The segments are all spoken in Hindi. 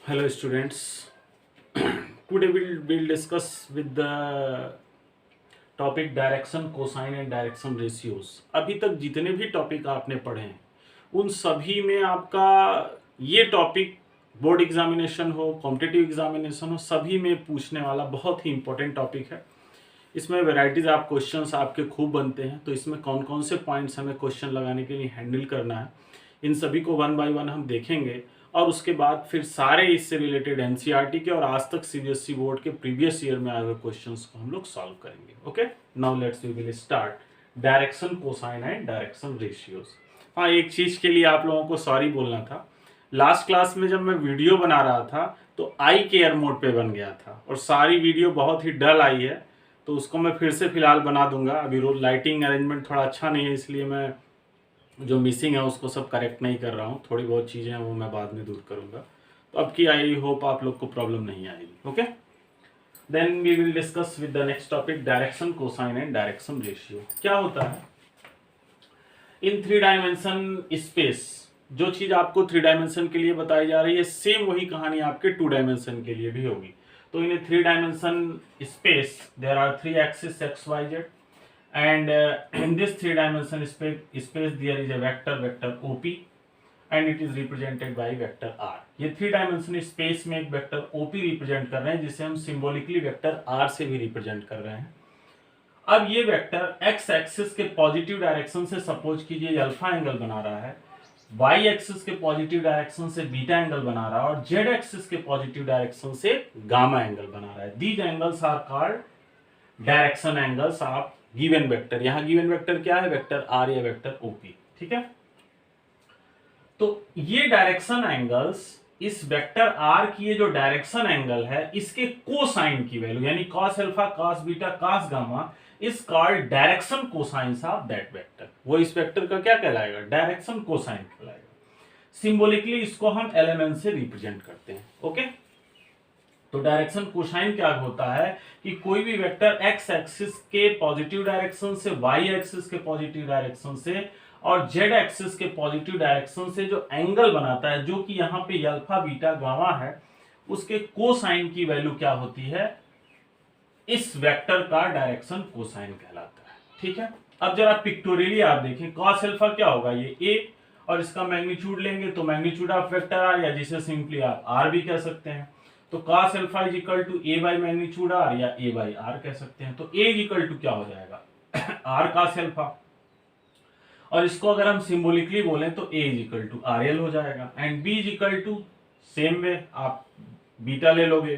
Hello students. Today we'll discuss with the topic direction cosine and direction ratios. अभी तक जितने भी टॉपिक आपने पढ़े हैं उन सभी में आपका ये टॉपिक बोर्ड एग्जामिनेशन हो, कॉम्पिटिटिव एग्जामिनेशन हो, सभी में पूछने वाला बहुत ही इंपॉर्टेंट टॉपिक है। इसमें वेराइटीज ऑफ क्वेश्चंस आपके खूब बनते हैं, तो इसमें कौन कौन से पॉइंट्स हमें क्वेश्चन लगाने के लिए हैंडल करना है इन सभी को वन बाय वन हम देखेंगे। और उसके बाद फिर सारे इससे रिलेटेड एनसीईआरटी के और आज तक सीबीएसई बोर्ड के प्रीवियस ईयर में आए हुए क्वेश्चंस को हम लोग सॉल्व करेंगे। Okay, now let's we will start direction cosine and direction ratios. हाँ, एक चीज के लिए आप लोगों को सॉरी बोलना था। लास्ट क्लास में जब मैं वीडियो बना रहा था तो आई केयर मोड पे बन गया था और सारी वीडियो बहुत ही डल आई है, तो उसको मैं फिर से फिलहाल बना दूंगा। अभी रोज लाइटिंग अरेंजमेंट थोड़ा अच्छा नहीं है, इसलिए मैं जो मिसिंग है उसको सब करेक्ट नहीं कर रहा हूँ। थोड़ी बहुत चीज़ें हैं वो मैं बाद में दूर करूँगा। तो अब की आई होप आप लोग को प्रॉब्लम नहीं आएगी। Okay, then we will discuss with the next topic direction cosine and direction ratio. क्या होता है इन थ्री डायमेंशन स्पेस? जो चीज़ आपको थ्री डायमेंशन के लिए बताई जा रही है सेम वही कहानी आपके टू डायमेंशन के लिए भी होगी। तो in three dimension space there are three axis x y z and in this three dimension space there is a vector OP and it is represented by vector R। ये थ्री डायमेंशन स्पेस में एक वेक्टर OP रिप्रेजेंट कर रहे हैं जिसे हम सिंबॉलिकली वेक्टर R से भी रिप्रेजेंट कर रहे हैं। अब ये वेक्टर एक्स एक्सिस के पॉजिटिव डायरेक्शन से सपोज कीजिए अल्फा एंगल बना रहा है, वाई एक्सिस के पॉजिटिव डायरेक्शन से बीटा एंगल बना रहा है और जेड एक्सिस के पॉजिटिव डायरेक्शन से गामा एंगल बना रहा है। These angles are called direction angles of given vector. यहां गिवन वेक्टर क्या है? वेक्टर आर या वेक्टर ओपी। ठीक है, तो ये डायरेक्शन एंगल्स इस वेक्टर आर की ये जो डायरेक्शन एंगल है इसके कोसाइन की वैल्यू यानी cos alpha, cos beta, cos gamma is called direction cosines of that vector. वो इस वेक्टर का क्या कहलाएगा? डायरेक्शन कोसाइन कहलाएगा। सिंबॉलिकली इसको हम एलिमेंट से रिप्रेजेंट करते हैं। ओके, तो डायरेक्शन कोसाइन क्या होता है कि कोई भी वेक्टर एक्स एक्सिस के पॉजिटिव डायरेक्शन से, वाई एक्सिस के पॉजिटिव डायरेक्शन से और जेड एक्सिस के पॉजिटिव डायरेक्शन से जो एंगल बनाता है, जो कि यहाँ पे अल्फा बीटा गामा है, उसके कोसाइन की वैल्यू क्या होती है? इस वेक्टर का डायरेक्शन कोसाइन कहलाता है। ठीक है, अब जरा पिक्टोरियली आप देखें, cos अल्फा क्या होगा? ये ए और इसका मैग्नीट्यूड लेंगे तो मैग्नीट्यूड ऑफ वेक्टर आर, या जिसे सिंपली आप आर भी कह सकते हैं। तो cos alpha is equal to a by magnitude r या ए बाई आर कह सकते हैं। तो ए इज इक्वल टू क्या हो जाएगा? R cos alpha. और इसको अगर हम सिंबॉलिकली बोलें तो a is equal to r l हो जाएगा and b is equal to same way आप बीटा ले लोगे।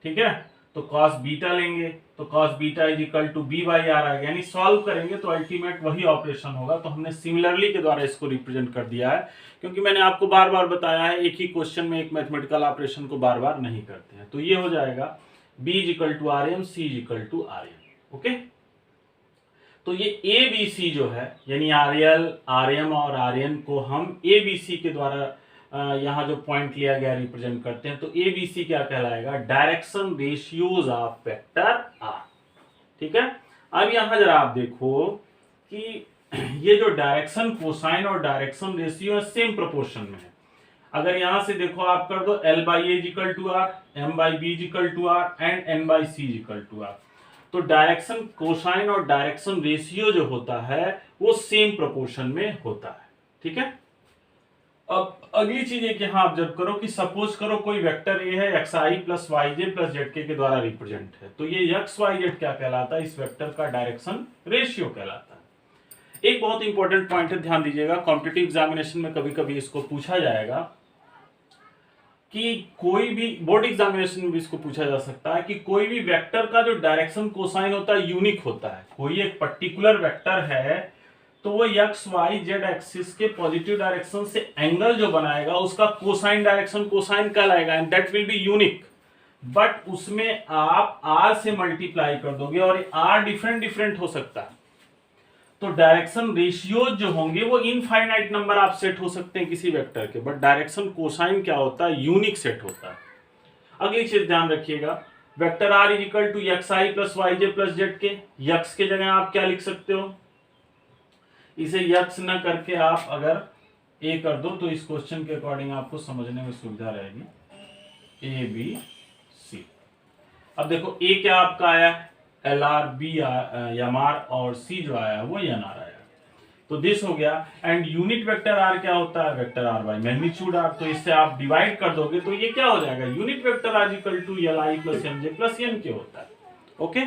ठीक है, तो cos बीटा लेंगे तो cos beta is equal to b by r आ गया, यानी सॉल्व करेंगे तो अल्टीमेट वही ऑपरेशन होगा। तो हमने सिमिलरली के द्वारा इसको रिप्रेजेंट कर दिया है, क्योंकि मैंने आपको बार बार बताया है एक ही क्वेश्चन में एक मैथमेटिकल ऑपरेशन को बार बार नहीं करते हैं। तो ये हो जाएगा b is equal to r m, c is equal to r m. Okay, तो ये ए बी सी जो है यानी आर एल, आर एम और आर एन को हम ए बी सी के द्वारा यहाँ जो पॉइंट लिया गया रिप्रेजेंट करते हैं। तो ए बी सी क्या कहलाएगा? Direction ratios of vector r. ठीक है, अब यहां जरा आप देखो कि ये जो डायरेक्शन कोसाइन और डायरेक्शन रेशियो है सेम प्रोपोर्शन में है। अगर यहां से देखो आप कर दो l by a equal to r, m by b equal to r and n by c equal to r, तो डायरेक्शन कोसाइन और डायरेक्शन रेशियो जो होता है वो सेम प्रोपोर्शन में होता है। ठीक है, अब अगली चीज है कि हाँ ऑब्जर्व करो कि सपोज करो कोई वेक्टर ए है x i plus y z plus z के द्वारा रिप्रेजेंट है, तो ये एक्स वाई जेड क्या कहलाता है? इस वेक्टर का डायरेक्शन रेशियो कहलाता है। एक बहुत इंपॉर्टेंट पॉइंट है, ध्यान दीजिएगा, कॉम्पिटिटिव एग्जामिनेशन में कभी कभी इसको पूछा जाएगा कि कोई भी बोर्ड एग्जामिनेशन में भी इसको पूछा जा सकता है कि कोई भी वेक्टर का जो डायरेक्शन कोसाइन होता है यूनिक होता है। कोई एक पर्टिकुलर वेक्टर है तो वो एक्स वाई जेड एक्सिस के पॉजिटिव डायरेक्शन से एंगल जो बनाएगा उसका कोसाइन डायरेक्शन कोसाइन कहलाएगा and that will be unique. But उसमें आप आर से मल्टीप्लाई कर दोगे और आर डिफरेंट डिफरेंट हो सकता है। तो डायरेक्शन रेशियोज जो होंगे वो इनफाइनाइट नंबर आप सेट हो सकते हैं किसी वेक्टर के, बट डायरेक्शन कोसाइन क्या होता है? यूनिक सेट होता है। अगली चीज ध्यान रखिएगा, vector r is equal to x i plus y j plus z k, x के जगह आप क्या लिख सकते हो? इसे यक्स न करके आप अगर ए कर दो तो इस क्वेश्चन के अकॉर्डिंग आपको समझने में सुविधा रहेगी। A b c. अब देखो ए क्या आपका आया है L r, b m r, और सी जो आया वो एन आर आया। तो दिस हो गया। एंड यूनिट वेक्टर आर क्या होता है vector r by magnitude r. तो इससे आप डिवाइड कर दोगे तो ये क्या हो जाएगा unit vector r equal to l i plus m j plus n k होता है। ओके,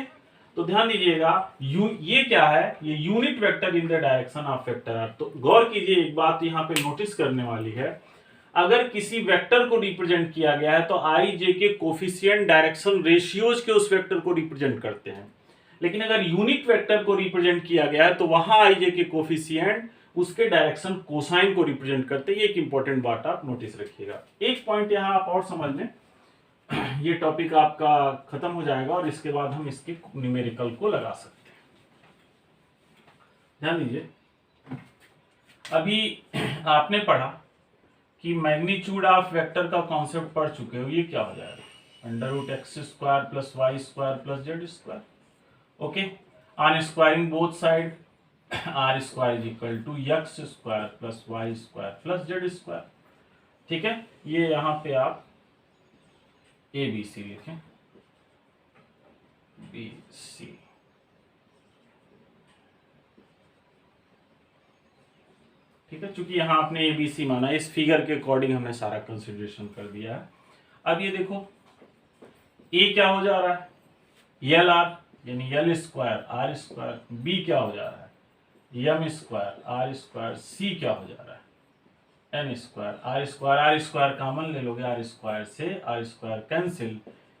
तो ध्यान दीजिएगा ये क्या है ये unit vector in the direction of vector r. तो गौर कीजिए एक बात यहाँ पे नोटिस करने वाली है, अगर किसी वेक्टर को रिप्रेजेंट किया गया है तो आई जे के कोफिशिएंट डायरेक्शन रेशियोज के उस वेक्टर को रिप्रेजेंट करते हैं। लेकिन अगर यूनिट वेक्टर को रिप्रेजेंट किया गया है तो वहां आई जे के कोफिशिएंट उसके डायरेक्शन कोसाइन को रिप्रेजेंट करते हैं। ये एक इंपॉर्टेंट बात आप नोटिस रखिएगा। एक पॉइंट यहां आप और समझ लें, ये टॉपिक आपका खत्म हो जाएगा और इसके बाद हम इसके न्यूमेरिकल को लगा सकते हैं। ध्यान दीजिए, अभी आपने पढ़ा कि मैग्नीट्यूड ऑफ वेक्टर का कॉन्सेप्ट पढ़ चुके हो। ये क्या हो जाएगा under root x square plus y square plus z square. Okay, on squaring both side r square is equal to x square plus y square plus z square. ठीक है, ये यहां पे आप ए बी सी लिखें, बी सी। ठीक है, चूंकि यहां आपने ए बी सी माना, इस फिगर के अकॉर्डिंग हमने सारा कंसिडरेशन कर दिया है। अब ये देखो ए क्या हो जा रहा है एल आर यानी L square R square, B क्या हो जा रहा है M square R square, C क्या हो जा रहा है N square R square common ले लोगे, आर स्क्वायर से आर स्क्वायर कैंसिल,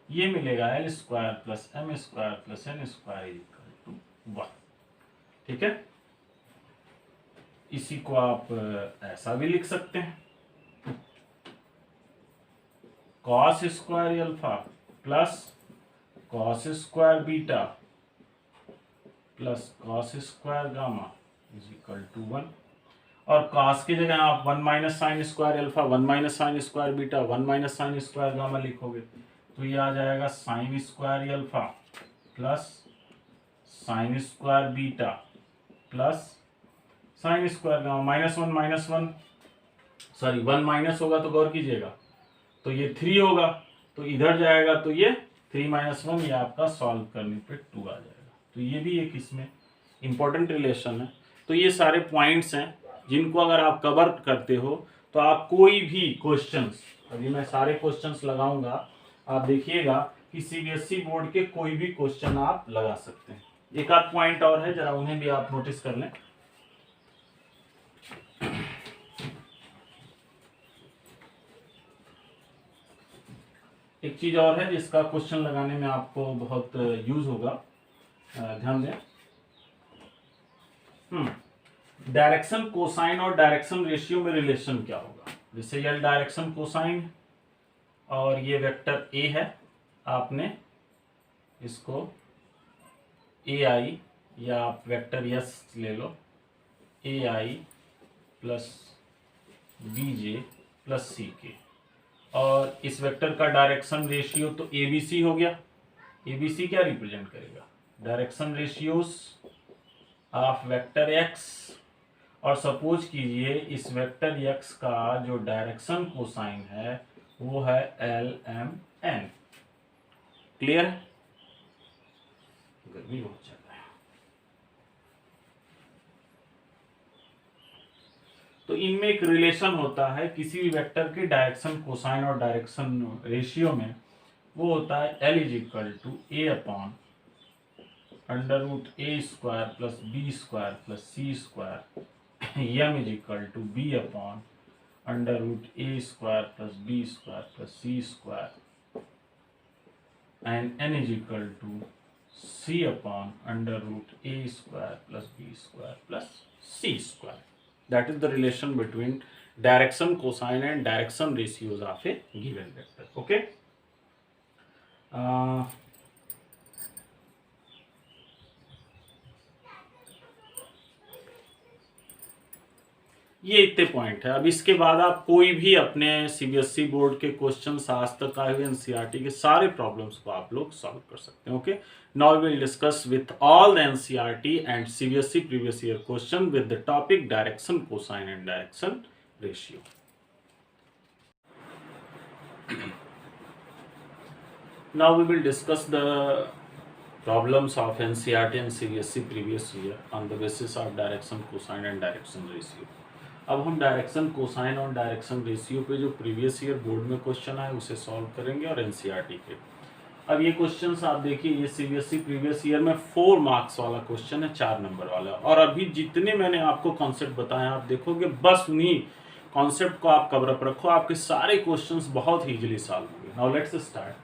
ये मिलेगा L square plus M square plus N square equal to 1। ठीक है, इसी को आप ऐसा भी लिख सकते हैं cos square alpha plus cos square beta plus cos square gamma is equal to 1। और कॉस की जगह आप 1 minus sine square alpha 1 minus sine square beta 1 minus sine square gamma लिखोगे तो ये आ जाएगा sine square alpha plus sine square beta plus sine square gamma minus one sorry 1 minus होगा तो गौर कीजिएगा तो ये 3 होगा, तो इधर जाएगा तो ये 3 माइनस 1, ये आपका सॉल्व करने पे 2 आ जाएगा। तो ये भी एक इसमें इंपॉर्टेंट रिलेशन है। तो ये सारे पॉइंट्स हैं जिनको अगर आप कवर करते हो तो आप कोई भी क्वेश्चंस, अभी मैं सारे क्वेश्चंस लगाऊंगा, आप देखिएगा कि सीबीएसई बोर्ड के कोई भी क्वेश्चन आप लगा सकते हैं। एक आध पॉइंट और है, जरा उन्हें भी आप नोटिस कर लें। एक चीज और है जिसका क्वेश्चन लगाने में आपको बहुत यूज होगा, ध्यान दें। डायरेक्शन कोसाइन और डायरेक्शन रेशियो में रिलेशन क्या होगा। जैसे ये डायरेक्शन कोसाइन और ये वेक्टर ए है, आपने इसको ए आई या आप वेक्टर यस ले लो, ए आई प्लस बी जे प्लस सी के, और इस वेक्टर का डायरेक्शन रेशियो तो ए बी सी हो गया। ए बी सी क्या रिप्रेजेंट करेगा direction ratios of vector x, और सपोज कीजिए इस वेक्टर एक्स का जो डायरेक्शन कोसाइन है वो है एल एम एन। क्लियर है, गर्मी बहुत चल रहा है। तो इनमें एक रिलेशन होता है किसी भी वेक्टर के डायरेक्शन कोसाइन और डायरेक्शन रेशियो में, वो होता है l is equal to a upon under root a square plus b square plus c square, m is equal to b upon under root a square plus b square plus c square, and n is equal to c upon under root a square plus b square plus c square. That is the relation between direction cosine and direction ratios of a given vector. Okay. ये इतने पॉइंट है। अब इसके बाद आप कोई भी अपने सीबीएसई बोर्ड के क्वेश्चन आज तक आए हुए एनसीईआरटी के सारे प्रॉब्लम्स को आप लोग सॉल्व कर सकते हैं। Okay, now we will discuss with all the NCERT and CBSE previous year question with the topic direction cosine and direction ratio. Now we will discuss the problems of NCERT and CBSE previous year on the basis of direction cosine and direction ratio. अब हम डायरेक्शन कोसाइन और डायरेक्शन रेशियो पे जो प्रीवियस ईयर बोर्ड में क्वेश्चन आए उसे सॉल्व करेंगे और एनसीईआरटी के। अब ये क्वेश्चंस आप देखिए, ये सीबीएसई प्रीवियस ईयर में 4 मार्क्स वाला क्वेश्चन है, 4 नंबर वाला। और अभी जितने मैंने आपको कॉन्सेप्ट बताए आप देखोगे बस उन्हीं कॉन्सेप्ट को आप कवर अप रखो, आपके सारे क्वेश्चंस बहुत इजीली सॉल्व होंगे। Now let's start.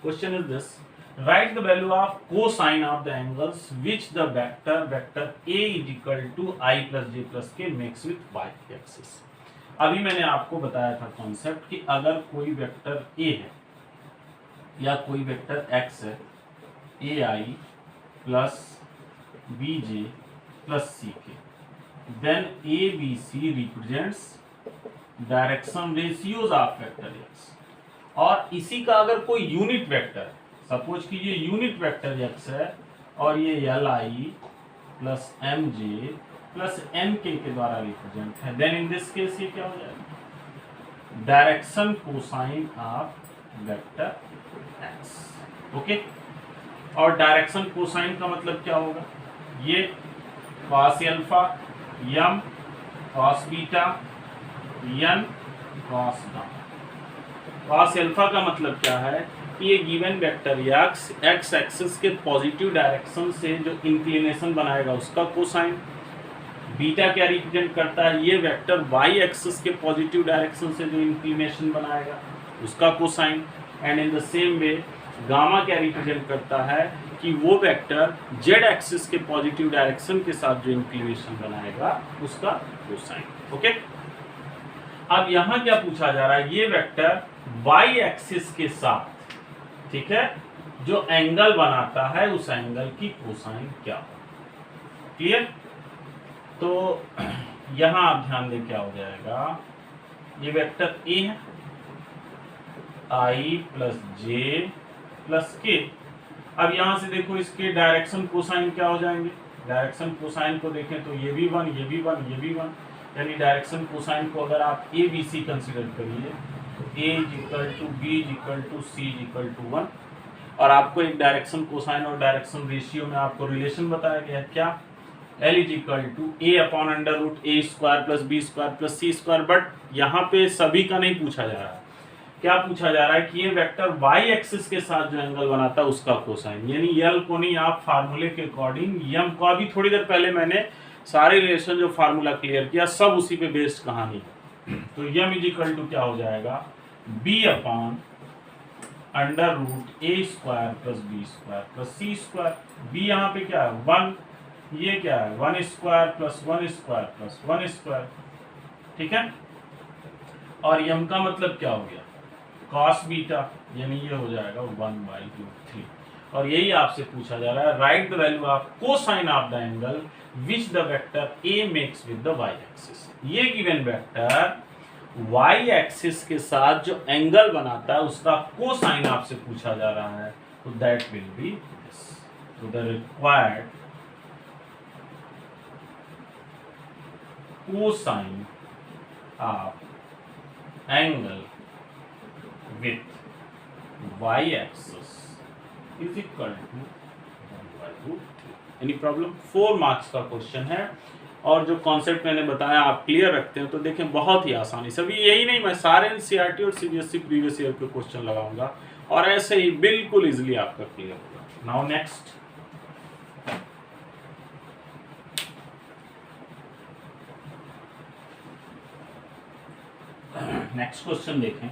Question is this, write the value of cosine of the angles which the vector a is equal to I plus j plus k makes with y axis। अभी मैंने आपको बताया था कॉन्सेप्ट कि अगर कोई वेक्टर a है या कोई वेक्टर x है, ai plus bj plus ck, then abc represents direction ratios of vector x। और इसी का अगर कोई यूनिट वेक्टर है, सपोज कीजिए यूनिट वेक्टर x है और ये li plus mj plus nk के द्वारा रिप्रेजेंट है, देन इन दिस केस ये क्या हो जाएगा, direction cosine of vector x। Okay, और डायरेक्शन कोसाइन का मतलब क्या होगा, ये cos alpha m cos beta n cos gamma. cos alpha का मतलब क्या है, ये गिवन वेक्टर एक्स एक्सिस के पॉजिटिव डायरेक्शन से जो इंक्लिनेशन बनाएगा उसका कोसाइन। बीटा क्या रिप्रेजेंट करता है, ये वेक्टर वाई एक्सिस के पॉजिटिव डायरेक्शन से जो इंक्लिनेशन बनाएगा उसका cosine. And in the same way gamma क्या रिप्रेजेंट करता है कि वो वेक्टर जेड एक्सिस के पॉजिटिव डायरेक्शन के साथ जो इंक्लिनेशन बनाएगा उसका कोसाइन। ओके, अब यहाँ क्या पूछा जा रहा है, ये वेक्टर वाई एक्सिस के साथ, ठीक है, जो एंगल बनाता है उस एंगल की कोसाइन क्या हो। क्लियर? तो यहां आप ध्यान दें क्या हो जाएगा, ये वेक्टर ए है, आई प्लस जे प्लस के। अब यहां से देखो इसके डायरेक्शन कोसाइन क्या हो जाएंगे, डायरेक्शन कोसाइन को देखें तो ये भी 1, ये भी 1, ये भी 1, यानी डायरेक्शन कोसाइन को अगर आप ए बी सी कंसिडर करिए तो a equal to b equal to c equal to 1। और आपको एक डायरेक्शन कोसाइन और डायरेक्शन रेशियो में आपको रिलेशन बताया गया है, क्या, L is equal to a upon under root a square plus b square plus c square. But यहाँ पे सभी का नहीं पूछा जा रहा है, क्या पूछा जा रहा है कि ये वेक्टर y एक्सिस के साथ जो एंगल बनाता है उसका कोसाइन, यानी L को नहीं, आप फार्मूले के अकॉर्डिंग m को, अभी थोड़ी देर पहले मैंने सारे रिलेशन जो फार्मूला क्लियर किया सब उसी पे बेस्ड कहानी है। तो m इज इक्वल टू क्या हो जाएगा, b upon under root a square plus b square plus c square. b यहाँ पे क्या है 1, ये क्या है 1 square plus 1 square plus 1 square, ठीक है। और m का मतलब क्या हो गया, cos बीटा, यानी ये हो जाएगा 1/√3। और यही आपसे पूछा जा रहा है, right the value of cosine of the angle which the vector a makes with the y axis. ये गिवन वेक्टर y एक्सिस के साथ जो एंगल बनाता है उसका कोसाइन आपसे पूछा जा रहा है, तो दैट विल बी दिस। तो the required cosine of angle with y axis is equal to 1/√3। Any problem? 4 marks का क्वेश्चन है और जो कॉन्सेप्ट मैंने बताया आप क्लियर रखते हैं तो देखें बहुत ही आसानी से। अभी यही नहीं, मैं सारे एनसीईआरटी और सीबीएसई प्रीवियस ईयर के क्वेश्चन लगाऊंगा और ऐसे ही बिल्कुल इजीली आपका क्लियर होगा। नाउ नेक्स्ट, नेक्स्ट क्वेश्चन देखें।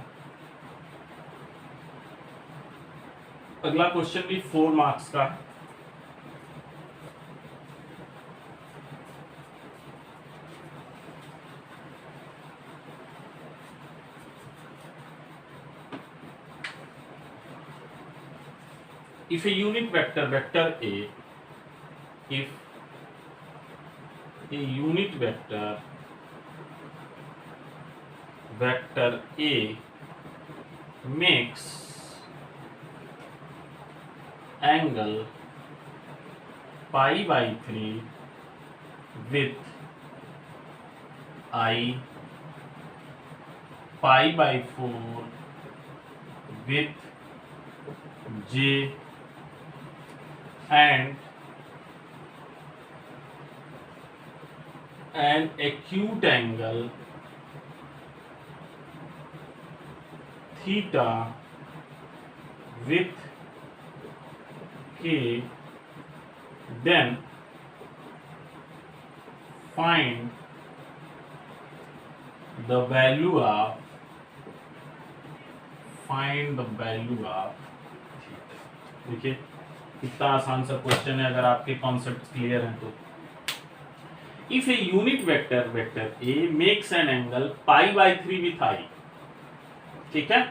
अगला क्वेश्चन भी 4 मार्क्स का है। If a unit vector, vector A, if a unit vector, vector A makes angle pi/3 with I, pi/4 with J and an acute angle theta with K, then find the value of theta। देखिए कितना आसान सा क्वेश्चन है अगर आपके कॉन्सेप्ट क्लियर हैं तो। If a unit vector a makes an angle π/3 with i, ठीक है।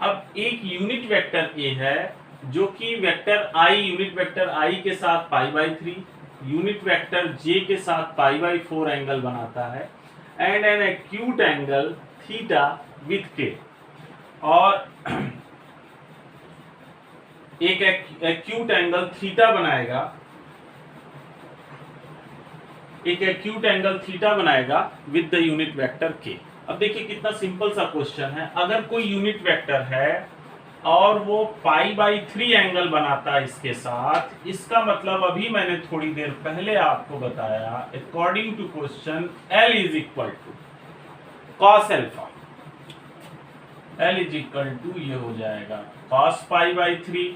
अब एक यूनिट वेक्टर ए है जो कि वेक्टर आई, यूनिट वेक्टर आई के साथ π/3, यूनिट वेक्टर जे के साथ π/4 एंगल बनाता है, and an acute angle theta with के, और एक एक्यूट एंगल थीटा बनाएगा, एक एक्यूट एंगल थीटा बनाएगा विद द यूनिट वेक्टर के। अब देखिए कितना सिंपल सा क्वेश्चन है। अगर कोई यूनिट वेक्टर है और वो π/3 एंगल बनाता है इसके साथ, इसका मतलब अभी मैंने थोड़ी देर पहले आपको बताया, according to question L is equal to cos अल्फा, L इज इक्वल टू ये हो जाएगा cos π/3,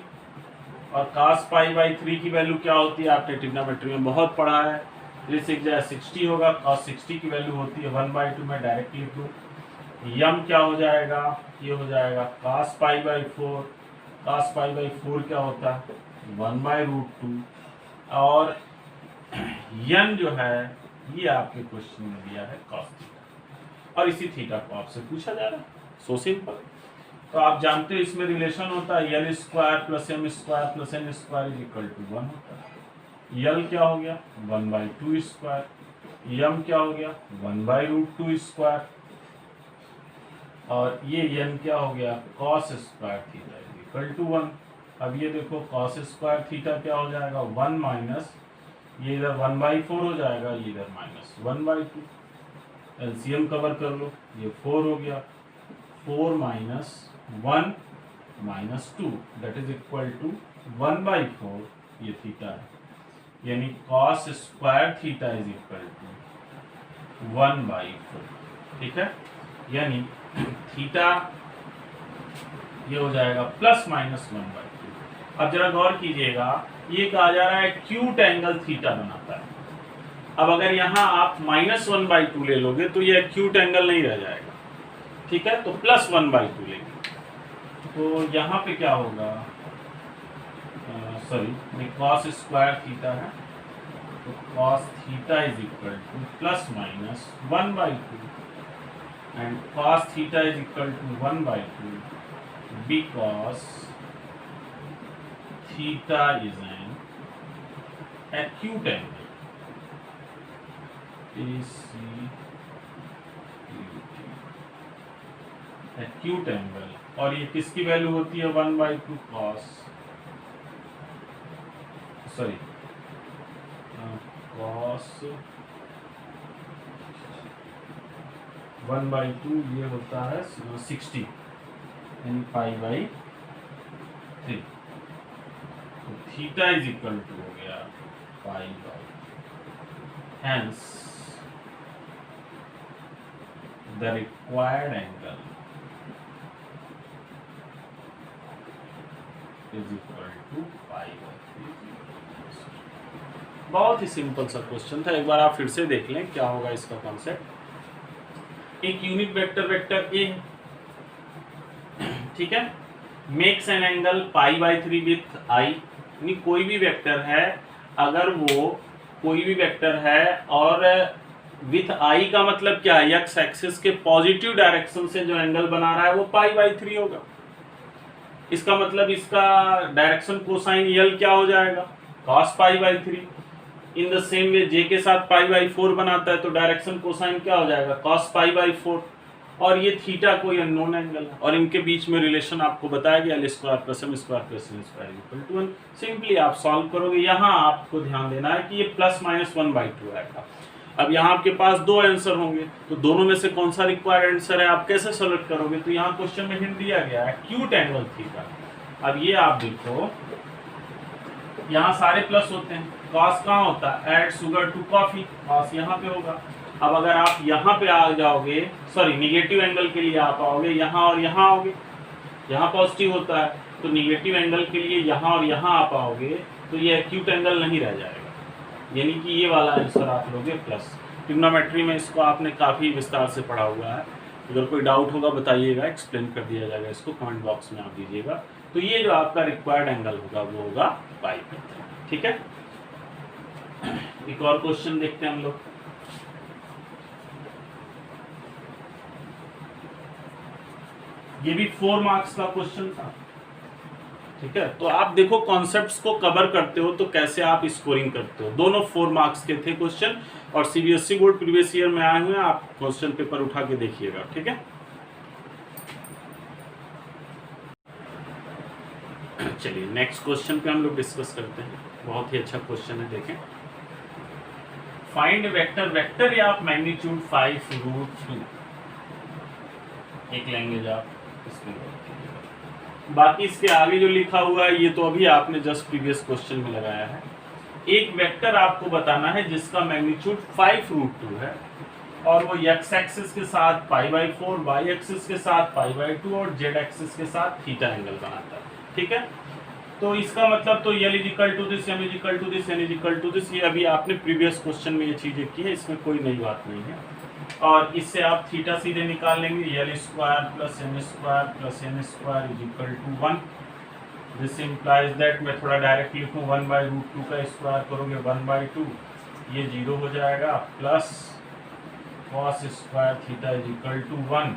और cos π/3 की वैल्यू क्या होती है आपने ट्रिग्नोमेट्री में बहुत पढ़ा है, 3/6 होगा, cos 60 की वैल्यू होती है 1/2, मैं डायरेक्ट लिख दूं। यम क्या हो जाएगा, ये हो जाएगा cos π/4, cos π/4 क्या होता है 1/√2, और यन जो है ये आपके क्वेश्चन में दिया है cos थीटा, और इसी थीटा को आपसे पूछा जा रहा है, सो सिंपल। तो आप जानते हो इसमें रिलेशन होता है L square plus M square plus N square is equal to 1 होता है। L क्या हो गया 1/2 स्क्वायर, M क्या हो गया 1/√2 स्क्वायर, और ये n क्या हो गया cos square theta is equal to 1। अब ये देखो cos स्क्वायर थीटा क्या हो जाएगा 1 माइनस, ये इधर 1/4 हो जाएगा, ये इधर माइनस 1/2, एलसीएम कवर कर लो, ये 4 हो गया, 4 minus 1 minus 2 that is equal to 1/4, ये थीटा है, यानी cos square theta is equal to 1/4, ठीक है। यानी थीटा ये हो जाएगा प्लस माइनस 1/2। अब जरा गौर कीजिएगा, ये कहा जा रहा है एक्यूट एंगल थीटा बनाता है। अब अगर यहाँ आप -1/2 ले लोगे तो ये एक्यूट एंगल नहीं रह जाएगा, ठीक है, तो +1/2 लेंगे तो यहाँ पे क्या होगा, सॉरी ये cos स्क्वायर थीटा है, तो cos theta is equal two plus minus 1/2 and cos theta is equal to 1/2 because theta is an acute angle, acute angle, और ये किसकी वैल्यू होती है 1/2 cos, सॉरी cos 1/2 ये होता है 60 यानी π/3, तो थीटा इज इक्वल टू हो गया π/3, hence the required angle is equal to π/3। बहुत ही सिंपल सा क्वेश्चन था, एक बार आप फिर से देख लें क्या होगा इसका कॉन्सेप्ट। एक यूनिट वेक्टर ए, ठीक है, makes an angle π/3 with i, यानी कोई भी वेक्टर है, अगर वो कोई भी वेक्टर है और विथ आई का मतलब क्या है, एक्स एक्सिस के पॉजिटिव डायरेक्शन से जो एंगल बना रहा है वो π/3 होगा। इसका मतलब इसका डायरेक्शन कोसाइन यल क्या हो जाएगा cos π/3। In the same way j के साथ π/4 बनाता है तो डायरेक्शन कोसाइन क्या हो जाएगा cos π/4, और ये थीटा कोई अननोन एंगल है, और इनके बीच में रिलेशन आपको बताया गया L square plus M square plus N square equal to 1। Simply आप सॉल्व करोगे, यहाँ आपको ध्यान देना है कि ये प्लस माइनस 1/2 आएगा। अब यहाँ आपके पास दो आंसर होंगे, तो दोनों में से कौन सा रिक्वायर्ड आंसर है आप कैसे सेलेक्ट करोगे, तो यहाँ क्वेश्चन में हिंट दिया गया है एक्यूट एंगल थीटा, अब ये आप देखो, यहाँ सारे प्लस होते हैं, कॉस कहाँ होता है, add sugar to coffee, cos यहाँ पे होगा। अब अगर आप यहाँ पे आ जाओगे, सॉरी निगेटिव एंगल के लिए आप आओगे यहाँ और यहाँ आओगे, यहाँ पॉजिटिव होता है, तो निगेटिव एंगल के लिए यहाँ और यहाँ आप आओगे तो ये एक्यूट एंगल नहीं रह जाएगा, यानी कि ये वाला आंसर आप लोगे प्लस। ट्रिग्नोमेट्री में इसको आपने काफ़ी विस्तार से पढ़ा हुआ है, अगर कोई डाउट होगा बताइएगा, एक्सप्लेन कर दिया जाएगा, इसको कमेंट बॉक्स में आप दीजिएगा। तो ये जो आपका रिक्वायर्ड एंगल होगा वो होगा पाई पर, ठीक है। एक और क्वेश्चन देखते हैं हम लोग। ये भी 4 मार्क्स का क्वेश्चन था, ठीक है। तो आप देखो कॉन्सेप्ट्स को कवर करते हो तो कैसे आप स्कोरिंग करते हो। दोनों 4 मार्क्स के थे क्वेश्चन और सीबीएसई बोर्ड प्रीवियस ईयर में आए हुए हैं, आप क्वेश्चन पेपर उठा के देखिएगा, ठीक है। चलिए नेक्स्ट क्वेश्चन पे हम लोग डिस्कस करते हैं, बहुत ही अच्छा क्वेश्चन है, देखें। फाइंड वेक्टर, वेक्टर या आप मैग्नीट्यूड 5√2 एक लैंग्वेज आप इसमें, बाकी इसके आगे जो लिखा हुआ है ये तो अभी आपने जस्ट प्रीवियस क्वेश्चन में लगाया है। एक वेक्टर आपको बताना है जिसका मैग्नीट्यूड 5√2 है और वो x एक्सिस के साथ π/4, y एक्सिस के साथ π/2 और z एक्सिस के साथ थीटा एंगल बनाता है, ठीक है। तो इसका मतलब तो L equal to this, M equal to this, N equal to this, ये अभी आपने प्रीवियस क्वेश्चन में ये चीजें की है, इसमें कोई नई बात नहीं है। और इससे आप थीटा सीधे निकाल लेंगे, L square plus M square plus N square is equal to 1। This implies that, मैं थोड़ा डायरेक्ट लिखूँ, 1/√2 का स्क्वायर करोगे 1/2, ये 0 हो जाएगा, plus cos square theta is equal to 1,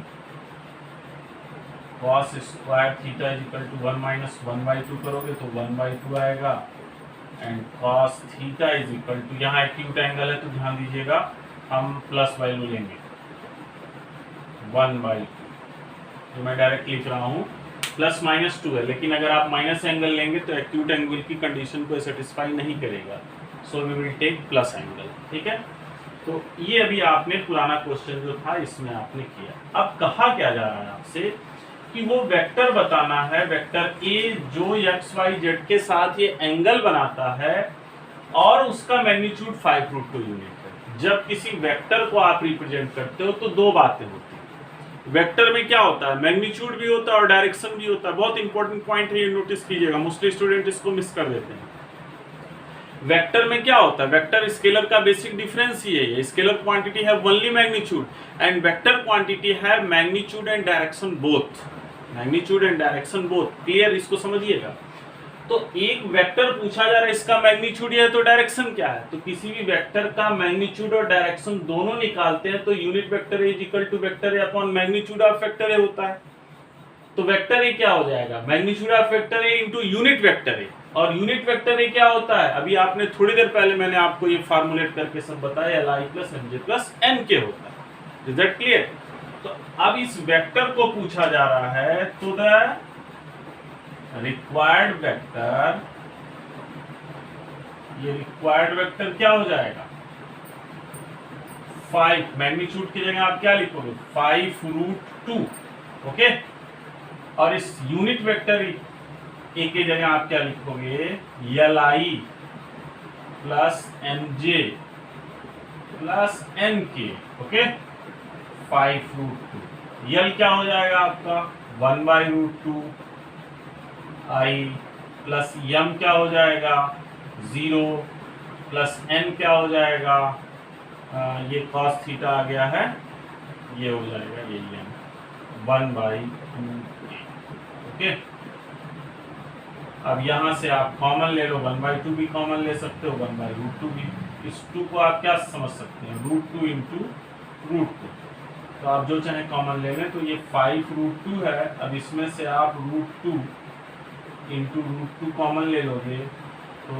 cos square theta is equal to 1 minus 1/2 करोगे तो 1/2 आएगा, and cos theta is equal to, यहाँ एक्यूट एंगल है तो ध्यान दीजिएगा हम प्लस वैल्यू लेंगे 1/2, तो मैं डायरेक्ट लिख रहा हूँ +-2 है, लेकिन अगर आप माइनस एंगल लेंगे तो एक्यूट एंगल की कंडीशन को सेटिस्फाई नहीं करेगा, so we will take plus angle, ठीक है। तो ये अभी आपने पुराना क्वेश्चन जो था इसमें आपने किया। अब कहा क्या जा रहा है आपसे कि वो वेक्टर बताना है, वेक्टर ए जो XYZ के साथ ये एंगल बनाता है और उसका मैग्नीट्यूड 5√2 यूनिट है। जब किसी वेक्टर को आप रिप्रेजेंट करते हो तो दो बातें होती हैं। वेक्टर में क्या होता है, मैग्नीट्यूड भी होता है और डायरेक्शन भी होता है। बहुत इंपॉर्टेंट पॉइंट है, ये नोटिस कीजिएगा, मोस्टली स्टूडेंट इसको मिस कर देते हैं। वेक्टर में क्या होता है, वेक्टर स्केलर का बेसिक डिफरेंस ही है, स्केलर क्वांटिटी है only magnitude and vector quantity है magnitude and direction both, magnitude and direction both. Clear, इसको समझिएगा। तो एक वेक्टर पूछा जा रहा है, इसका मैग्नीट्यूड है तो डायरेक्शन क्या है, तो किसी भी वेक्टर का मैग्नीट्यूड और डायरेक्शन दोनों निकालते हैं तो unit vector a equal to vector a upon magnitude of vector a होता है। तो वेक्टर ए क्या हो जाएगा, magnitude of vector a into unit vector a, और यूनिट वेक्टर ए क्या होता है, अभी आपने थोड़ी देर पहले मैंने आपको ये फार्मूलेट करके सब बताया, Li + Mj + N होता है। Is that clear. तो अब इस वेक्टर को पूछा जा रहा है, तो द रिक्वायर्ड वेक्टर, ये रिक्वायर्ड वेक्टर क्या हो जाएगा 5, मैग्नीट्यूड की जगह आप क्या लिखोगे 5√2, ओके। और इस यूनिट वेक्टर ए की जगह आप क्या लिखोगे Li + Mj + Nk, okay. 5√2, L क्या हो जाएगा आपका 1/√2, I + M क्या हो जाएगा 0 + N क्या हो जाएगा, ये cos थीटा आ गया है, ये हो जाएगा ये M 1/2, ओके। अब यहां से आप कॉमन ले लो, 1/2 भी कॉमन ले सकते हो, 1/√2 भी। इस 2 को आप क्या समझ सकते हैं, √2 × √2, तो आप जो चाहे कॉमन ले लें। तो ये 5√2 है, अब इसमें से आप √2 × √2 कॉमन ले लोगे तो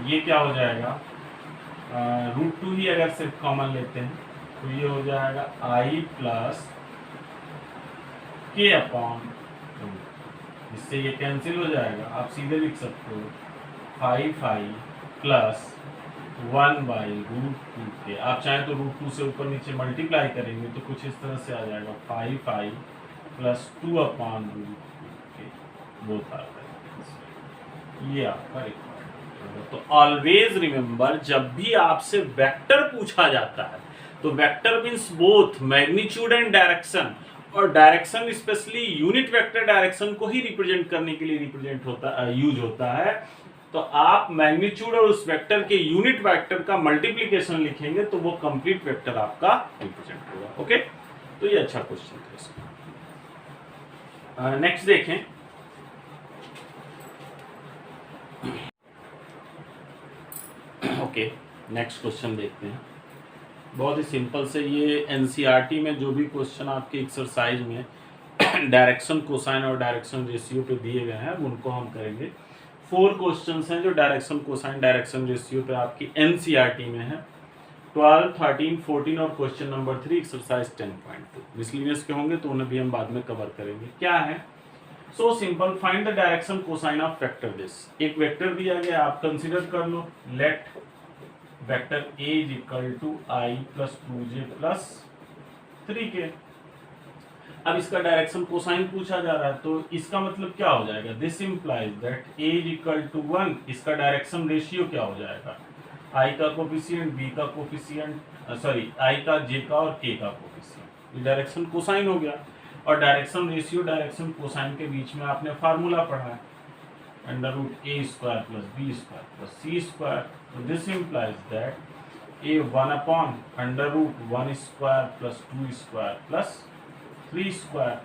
ये क्या हो जाएगा, √2 ही अगर सिर्फ कॉमन लेते हैं तो ये हो जाएगा I + K/2, इससे ये कैंसिल हो जाएगा, आप सीधे लिख सकते हो 5I + 1/√2K। आप चाहें तो √2 से ऊपर नीचे मल्टीप्लाई करेंगे तो कुछ इस तरह से आ जाएगा 5I + 2/√2K। Both are correct. ये आपका रिक्वायर्ड। तो ऑलवेज रिमेंबर, जब भी आपसे वेक्टर पूछा जाता है तो vector means both magnitude and direction, और direction specially unit vector direction को ही रिप्रेजेंट करने के लिए यूज होता है। तो आप मैग्नीट्यूड और उस वेक्टर के यूनिट वेक्टर का मल्टीप्लिकेशन लिखेंगे तो वो कंप्लीट वेक्टर आपका रिप्रेजेंट होगा। ओके, तो ये अच्छा क्वेश्चन था इसका। नेक्स्ट देखें। ओके, नेक्स्ट क्वेश्चन देखते हैं। बहुत ही सिंपल से, ये एनसीईआरटी में जो भी क्वेश्चन आपके एक्सरसाइज में डायरेक्शन कोसाइन और डायरेक्शन रेशियो पे दिए गए हैं उनको हम करेंगे। 4 क्वेश्चंस हैं जो डायरेक्शन कोसाइन डायरेक्शन रेशियो पे आपकी एनसीईआरटी में है। 12, 13, 14 और क्वेश्चन नंबर 3 एक्सरसाइज 10.2 मिसलिनियस के होंगे तो उन्हें भी हम बाद में कवर करेंगे। क्या है? So simple, find the direction cosine of vector this. एक वेक्टर दिया गया, आप कंसीडर कर लो, let vector a is equal to i plus 2j plus 3k। अब इसका डायरेक्शन कोसाइन पूछा जा रहा है, तो इसका मतलब क्या हो जाएगा? This implies that a is equal to 1, इसका डायरेक्शन रेशियो क्या हो जाएगा? i का कोफिशिएंट, b का कोफिशिएंट, सॉरी i का, j का और k का कोफिशिएंट। ये डायरेक्शन कोसाइन हो गया। और डायरेक्शन रेशियो डायरेक्शन कोसाइन के बीच में आपने फार्मूला पढ़ा है, √a² plus b² plus c²। So this implies that a 1 upon √1² plus 2² plus 3²,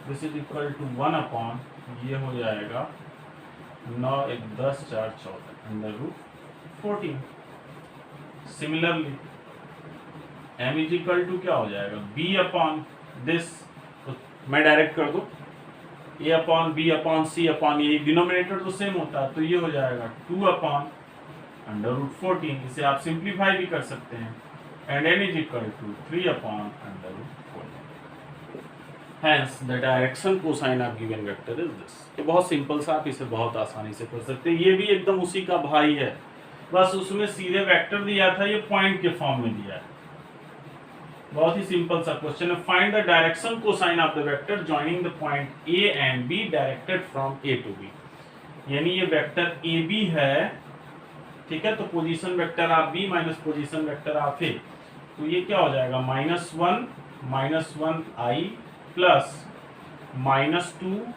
this is equal to 1 upon, ये हो जाएगा 9, 1, 10, 4, 14 √14। Similarly m is equal to क्या हो जाएगा? b अपॉन दिस, तो मैं डायरेक्ट कर दूं, a upon b upon c upon, ये डिनोमिनेटर तो सेम होता है, तो ये हो जाएगा 2 अपॉन √14। इसे आप सिंप्लीफाई भी कर सकते हैं, and n is equal to 3 upon √14। Hence the direction cosine of given vector is this. तो बहुत सिंपल सा, आप इसे बहुत आसानी से कर सकते हैं। ये भी एकदम उसी का भाई है, बस उसमें सीधे वेक्टर दिया था, ये पॉइंट के फॉर्म में दिया है। बहुत ही सिंपल सा क्वेश्चन है। Find the direction cosine of the vector joining the point a and b directed from a to b। यानी ये वेक्टर ab है, ठीक है, तो position vector of b minus position vector of a, तो ये क्या हो जाएगा? -1 -1i प्लस -2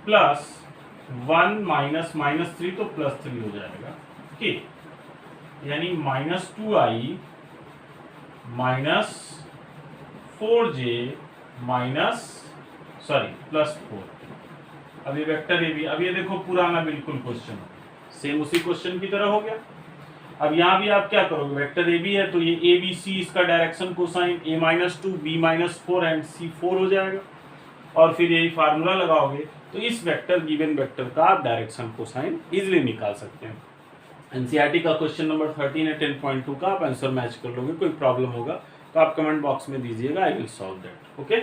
प्लस 1 -3 तो +3 हो जाएगा। ओके, यानी -2i +4 अब ये वेक्टर ए बी। अब ये देखो पुराना बिल्कुल क्वेश्चन, सेम उसी क्वेश्चन की तरह हो गया। अब यहाँ भी आप क्या करोगे? वेक्टर ए बी है तो ये ए बी सी, इसका direction cosine a -2 b -4 and c 4 हो जाएगा, और फिर यही फार्मूला लगाओगे तो इस वेक्टर गिवन वेक्टर का आप डायरेक्शन कोसाइन इजिली निकाल सकते हैं। एनसीईआरटी का क्वेश्चन नंबर 13 है 10.2 का, आप आंसर मैच कर लोगे। कोई प्रॉब्लम होगा तो आप कमेंट बॉक्स में दीजिएगा, I will solve that. Okay,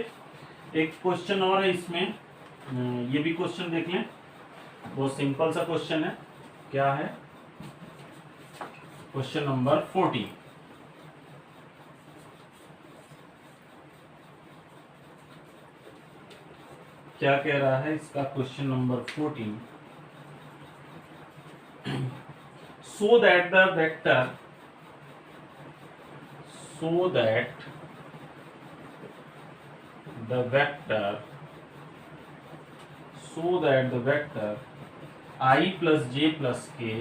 एक क्वेश्चन और है इसमें, ये भी क्वेश्चन देख लें। बहुत सिंपल सा क्वेश्चन है। क्या है? Question number 14। क्या कह रहा है इसका question number 14? so that the vector I plus j plus k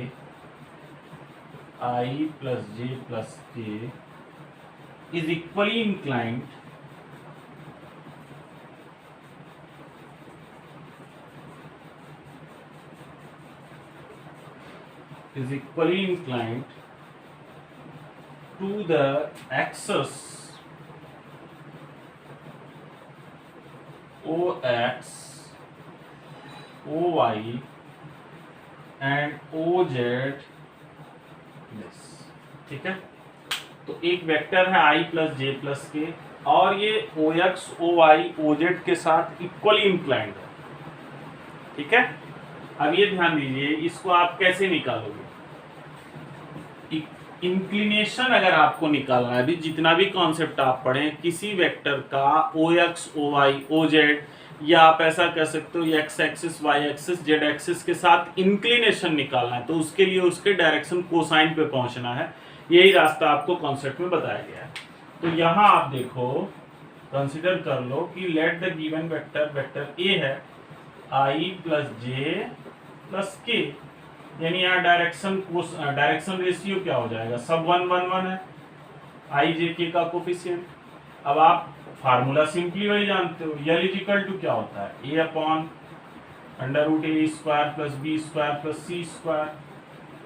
is equally inclined to the axis OX, OY and OZ this। ठीक है, तो एक वेक्टर है i प्लस जे प्लस के, और ये OX, OY, OZ के साथ इक्वली इंक्लाइंड है। ठीक है, अब ये ध्यान दीजिए, इसको आप कैसे निकालोगे? इंक्लिनेशन अगर आपको निकालना है, अभी जितना भी कॉन्सेप्ट आप पढ़े किसी वेक्टर का O X O Y O Z, या आप ऐसा कह सकते हो x axis y axis z axis के साथ इंक्लिनेशन निकालना है, तो उसके लिए उसके डायरेक्शन कोसाइन पे पहुंचना है। यही रास्ता आपको कॉन्सेप्ट में बताया गया है। तो यहाँ आप देखो, कंसिडर कर लो कि let the given vector, vector a है आई प्लस जे प्लस के, यानी यहाँ डायरेक्शन रेशियो क्या हो जाएगा, सब 1 1 1 है, आई जे के का कोफिशिएंट। अब आप फार्मूला सिंपली वही जानते हो, यल इज इक्वल टू क्या होता है, a upon under root a square plus b square plus c square,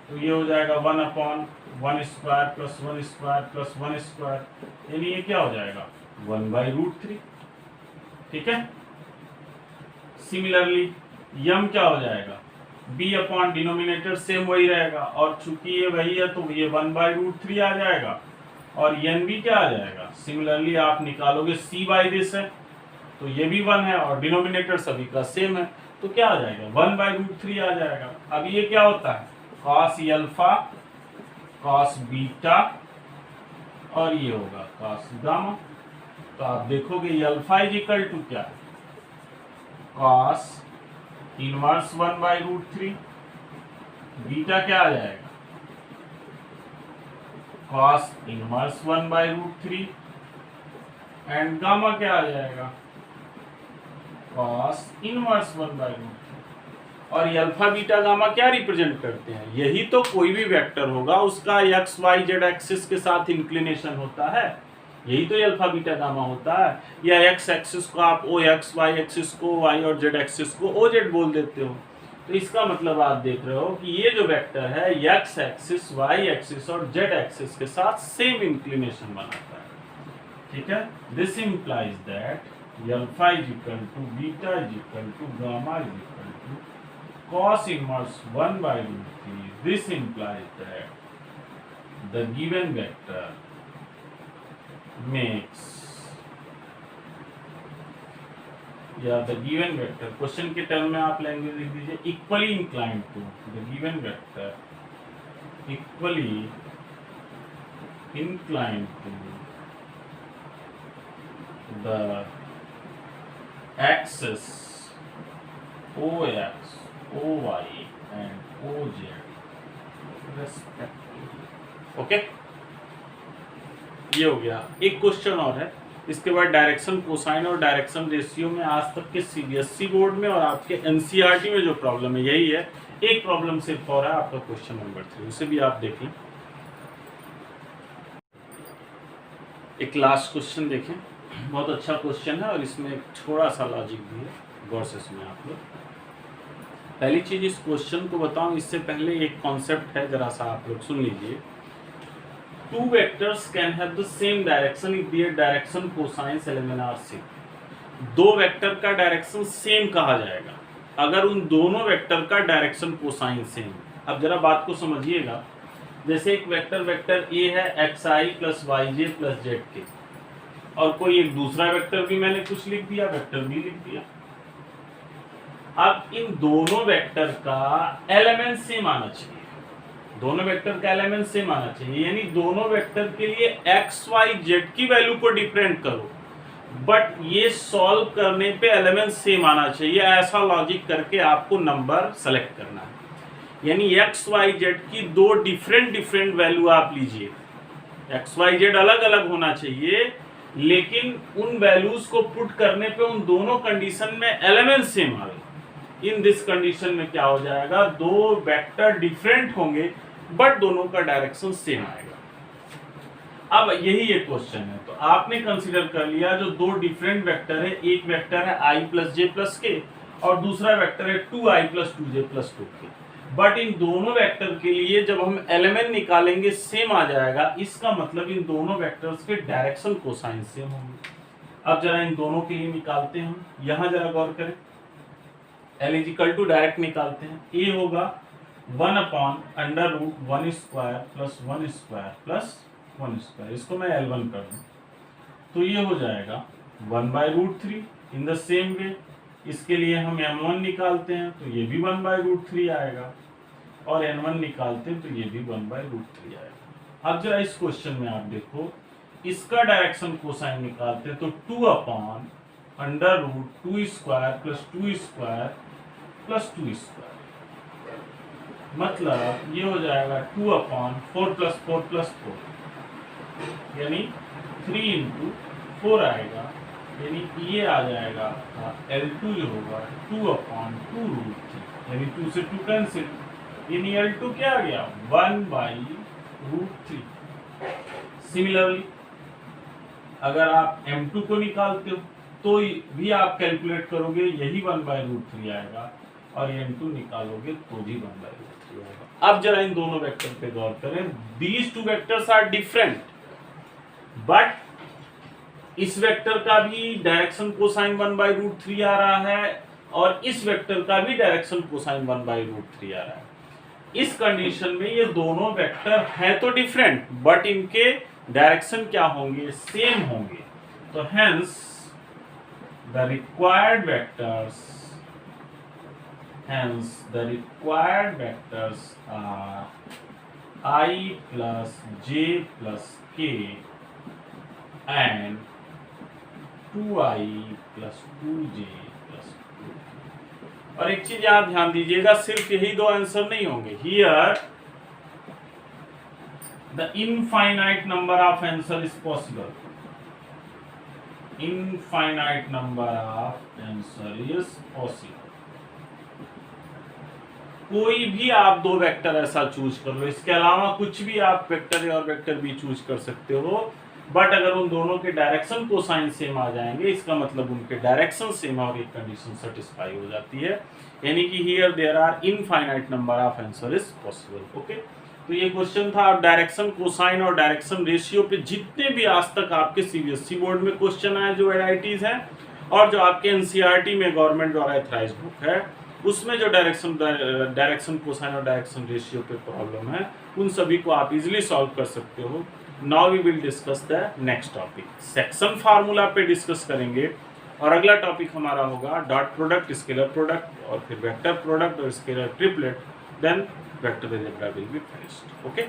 तो ये हो जाएगा 1 upon 1 square plus 1 square plus 1 square, यानी ये क्या हो जाएगा 1/√3। ठीक है। सिमिलरली यम क्या हो जाएगा, b अपॉन डिनोमिनेटर सेम वही रहेगा, और चूंकि ये वही है तो ये 1/√3 आ जाएगा, और एन भी क्या आ जाएगा, सिमिलरली आप निकालोगे c बाई दिस है, तो ये भी 1 है और डिनोमिनेटर सभी का सेम है, तो क्या आ जाएगा 1/√3 आ जाएगा। अब ये क्या होता है, cos अल्फा cos बीटा और ये होगा cos गामा। तो आप देखोगे अल्फा इज इक्वल टू क्या, cos इनवर्स 1/√3, बीटा क्या आ जाएगा cos इनवर्स 1/√3, एंड गामा क्या आ जाएगा cos इनवर्स 1/√3। और ये अल्फा बीटा गामा क्या रिप्रेजेंट करते हैं, यही तो कोई भी वेक्टर होगा उसका एक्स वाई जेड एक्सिस के साथ इंक्लिनेशन होता है, यही तो अल्फा बीटा गामा होता है। या एक्स एक्सिस को आप ओ एक्स, वाई एक्सिस को वाई और जेड एक्सिस को ओ जेड बोल देते हो। तो इसका मतलब आप देख रहे हो कि ये जो वेक्टर है एक्स एक्सिस वाई एक्सिस और जेड एक्सिस के साथ सेम इंक्लिनेशन बनाता है। ठीक है। This implies that alpha is equal to beta is equal to gamma is equal to cos inverse 1/√3. This implies that the given vector makes, या the given vector क्वेश्चन के टर्म में आप लैंग्वेज लिख दीजिए, equally inclined to the given vector, equally inclined to the axis OX, OY and OZ respectively. Okay, ये हो गया। एक क्वेश्चन और है, इसके बाद डायरेक्शन कोसाइन और डायरेक्शन रेशियो में आज तक के सीबीएसई बोर्ड में और आपके एनसीईआरटी में जो प्रॉब्लम है यही है। एक प्रॉब्लम सिर्फ और है आपका क्वेश्चन नंबर 3, उसे भी आप देखें। एक लास्ट क्वेश्चन देखें, बहुत अच्छा क्वेश्चन है और इसमें एक थोड़ा सा लॉजिक भी है, गौर से सुने आप लोग। पहली चीज इस क्वेश्चन को बताऊं इससे पहले एक कॉन्सेप्ट है, जरा सा आप लोग सुन लीजिए। Two vectors can have the same direction if their direction cosines element are same. दो वेक्टर का डायरेक्शन सेम कहा जाएगा अगर उन दोनों वेक्टर का डायरेक्शन कोसाइन सेम। अब जरा बात को समझिएगा, जैसे एक वेक्टर वेक्टर ए है x i plus y j plus z के, और कोई एक दूसरा वेक्टर भी मैंने कुछ लिख दिया, वेक्टर भी लिख दिया। अब इन दोनों वेक्टर का एलिमेंट सेम आना चाहिए, दोनों वेक्टर का एलिमेंट सेम आना चाहिए, यानी दोनों वेक्टर के लिए एक्स वाई जेड की वैल्यू को डिफरेंट करो, बट ये सॉल्व करने पे एलिमेंट सेम आना चाहिए। ऐसा लॉजिक करके आपको नंबर सेलेक्ट करना है, यानी एक्स वाई जेड की दो डिफरेंट वैल्यू आप लीजिए, एक्स वाई जेड अलग अलग होना चाहिए, लेकिन उन वैल्यूज को पुट करने पे उन दोनों कंडीशन में एलिमेंट सेम आए। इन दिस कंडीशन में क्या हो जाएगा, दो वेक्टर डिफरेंट होंगे बट दोनों का डायरेक्शन सेम आएगा। अब यही एक क्वेश्चन है, तो आपने कंसीडर कर लिया जो दो डिफरेंट वेक्टर है, एक वेक्टर है i प्लस जे प्लस के और दूसरा वेक्टर है 2i plus 2j plus 2k, but in दोनों वेक्टर के लिए जब हम एलिमेंट निकालेंगे सेम आ जाएगा, इसका मतलब इन दोनों वेक्टर्स के डायरेक्शन कोसाइन सेम होंगे। अब जरा इन दोनों के लिए निकालते हैं हम, यहां जरा गौर करें, L is equal to direct निकालते हैं, ए होगा 1 upon under root 1 square plus 1 square plus 1 square, इसको मैं L1 कर दूं तो ये हो जाएगा 1/√3। इन द सेम वे इसके लिए हम M1 निकालते हैं तो ये भी 1/√3 आएगा, और N1 निकालते हैं तो ये भी 1/√3 आएगा। अब जरा इस क्वेश्चन में आप देखो, इसका डायरेक्शन कोसाइन निकालते हैं तो 2 upon under root 2 square plus 2 square plus 2 square, मतलब ये हो जाएगा 2 अपॉन 4 प्लस 4 यानी 3 इंटू 4 आएगा, यानी ये आ जाएगा आपका L2 जो होगा 2 अपॉन 2 रूट 3, यानी 2 से 2 कैंसिल, यानी L2 क्या आ गया 1 बाई रूट 3। सिमिलरली अगर आप M2 को निकालते हो तो भी आप कैलकुलेट करोगे यही 1 बाई रूट 3 आएगा, और M2 निकालोगे तो भी 1 बाई रूट 3 आएगा। अब जरा इन दोनों वेक्टर पे गौर करें, these two vectors are different, but इस वेक्टर का भी डायरेक्शन कोसाइन 1 बाई रूट 3 आ रहा है और इस वेक्टर का भी डायरेक्शन कोसाइन 1 बाई रूट 3 आ रहा है। इस कंडीशन में ये दोनों वेक्टर है तो डिफरेंट, बट इनके डायरेक्शन क्या होंगे, सेम होंगे। तो hence the required vectors are I plus j plus k and 2i plus 2j plus 2k। और एक चीज आप ध्यान दीजिएगा, सिर्फ यही दो आंसर नहीं होंगे, here the infinite number of answer is possible, infinite number of answer is possible. कोई भी आप दो वेक्टर ऐसा चूज कर लो, इसके अलावा कुछ भी आप वेक्टर ए और वेक्टर बी चूज कर सकते हो, बट अगर उन दोनों के डायरेक्शन कोसाइन सेम आ जाएंगे, इसका मतलब उनके डायरेक्शन सेम और एक कंडीशन सेटिस्फाई हो जाती है, यानी कि here there are infinite number of answer is possible. Okay, तो ये क्वेश्चन था। आप डायरेक्शन कोसाइन और डायरेक्शन रेशियो पे जितने भी आज तक आपके सीबीएसई बोर्ड में क्वेश्चन आए, जो वेराइटीज हैं और जो आपके एनसीईआरटी में गवर्नमेंट द्वारा एथराइज्ड बुक है उसमें जो डायरेक्शन कोसाइन और डायरेक्शन रेशियो पे प्रॉब्लम है, उन सभी को आप इजीली सॉल्व कर सकते हो। Now we will discuss the next topic, section formula पे डिस्कस करेंगे, और अगला टॉपिक हमारा होगा डॉट प्रोडक्ट, स्केलर प्रोडक्ट, और फिर वेक्टर प्रोडक्ट और scalar triplet, then vector algebra will be finished. Okay.